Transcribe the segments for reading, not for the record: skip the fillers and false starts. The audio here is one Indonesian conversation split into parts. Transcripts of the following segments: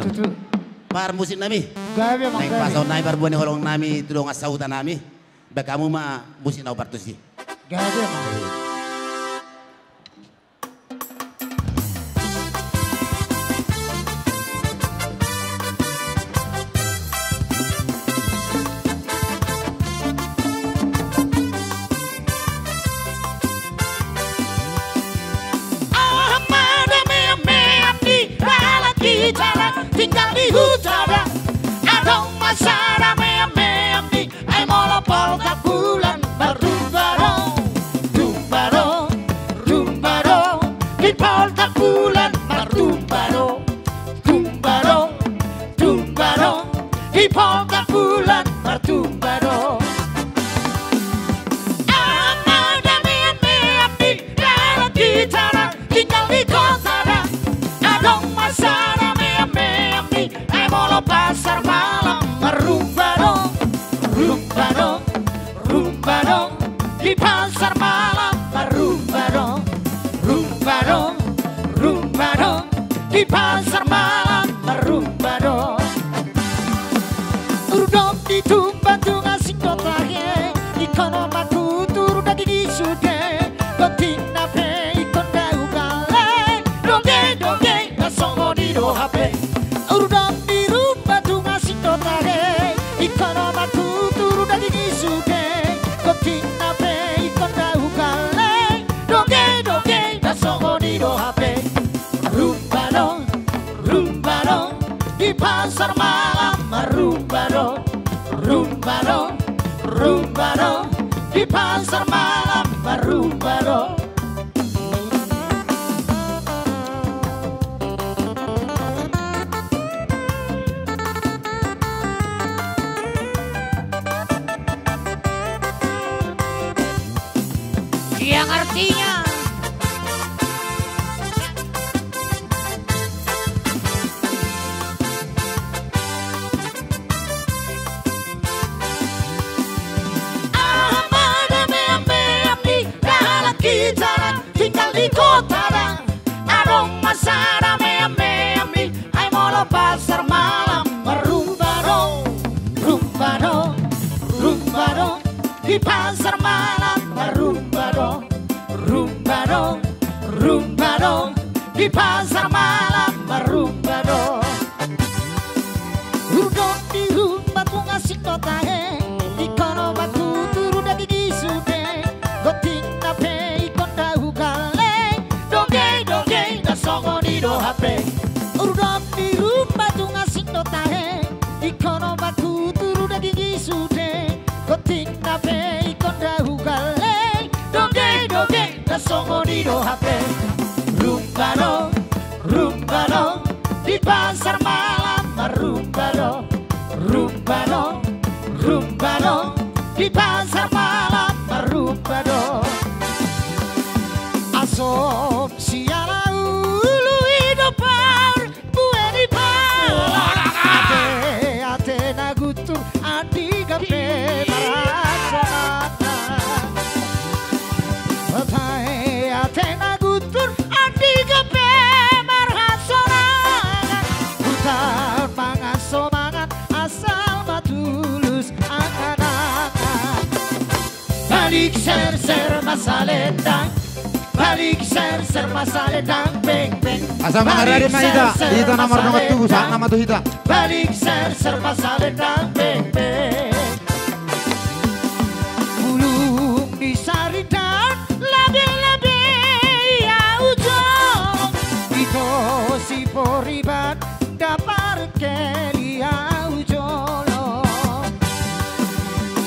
tutu. Par musik nami. Gawe Naik mangga. pasau naik par buani holong nami tudong asautan nami. Bekamu mah musik nau partusi. Gawe mangga. Tinggal di utara, ada masyarakat mem di ay molopol tak bulan bertumbaro, tumbaro, tumbaro, di pol tak bulan bertumbaro, tumbaro, tumbaro, di pol tak bulan bertumbaro. Ada mem di dalam gitara, tinggal di kota, ada masyarakat pasar malam merumba dong, rumba dong, rumba dong, di pasar malam merumba dong, rumba dong, rumba dong, di pasar malam merumba dong. Urudom ditumba tunga singkota ye, ikono maku turu dagi sude, kontina pe ikon dau gale, doge doge nasongo di do hape. Urudom ikono maku turu dagi sude, kontina pe ikon dau gale, doge doge nasongo di do hape. Rumba dong, rumba dong, di pasar malam merumba dong, rumba dong, rumba dong, di pasar malam merumba dong. Yang artinya tinggal di kota dan adong masara memi ay molo pasar malam merumba dong, rumba dong, rumba dong, di pasar malam merumba dong, rumba dong, rumba dong, di pasar malam merumba dong. Udon di rumba ku ngasih kota he, ikono baku turu dagi sude, goting nape ikon dahu gale, doge doge nasongo di do hape. Udon di rumba ku ngasih kota he, ikono baku turu dagi sude, goting nape ikon dahu gale, doge doge nasongo di do hape. Rumba dong, rumba dong, di pasar malam merumba dong, rumba dong, rumba dong, di pasar malam merumba dong. Asom siara ulu hidupar bue di par, ate nagutur adi gape maracana, ate nagutur adi gape maracana, putar pangasomangan asal matulus angan-angan. Balik ser-ser masaledang, balik ser-ser masaledang, beng-beng. Asa mangarari maida, ita nomor tubuh saat nama tuh ita. Balik ser-ser masaledang, beng-beng. Bulung disaridan, labe-labe ya ujung. Ito si poriban, dapar keli ya ujolo.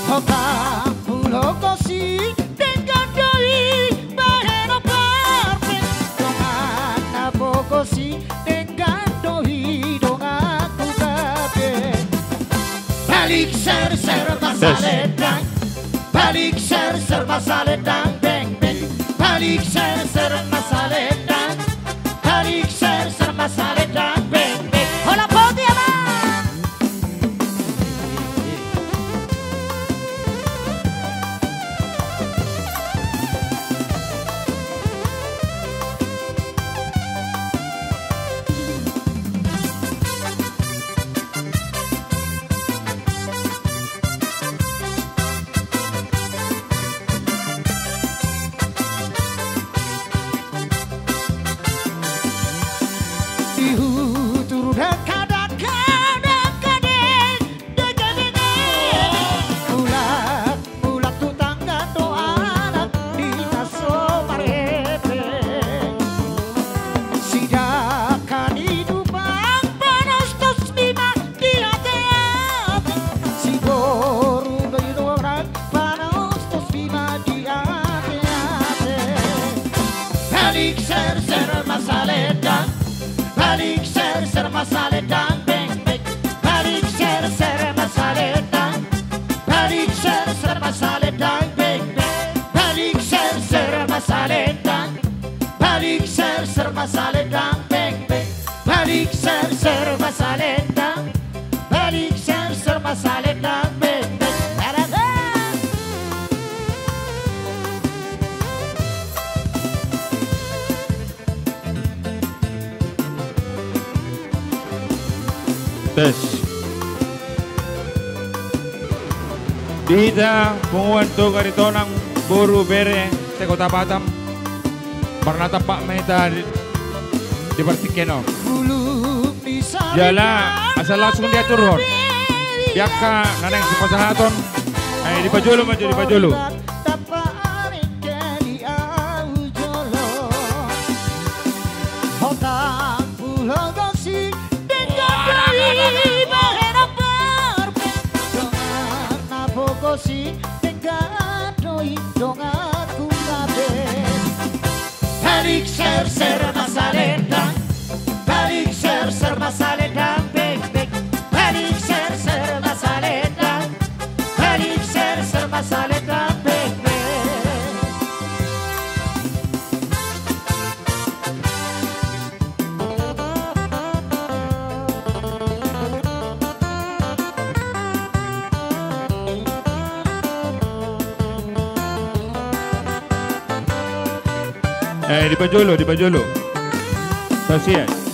Hokang pulo kosi, dengan doi baheno parpe. Dongan nabo kosi, dengan doi dongan kubabe. Balik ser-ser masaledang, balik ser-ser masaledang, beng-beng. Balik ser-ser masaledang, balik ser-ser masaledang, beng-beng. Hola poti ama. masalendang beng beng. Balik ser masalendang. Balik ser masalendang beng beng. Tes. Dihita punguanto karitonang buru bere te kota Batam. Pernah Pak Meta di Pertikeno. Jala asal langsung dia turun. Biaka naneng sepasahaton. Di Pajolo maju di Pajolo. Si tegadoi dongaku kabeh. Balik ser masalendang. Balik ser masalendang beng beng. Balik ser masalendang. Balik ser masalendang beng beng. Di Pajolo. Kasihan.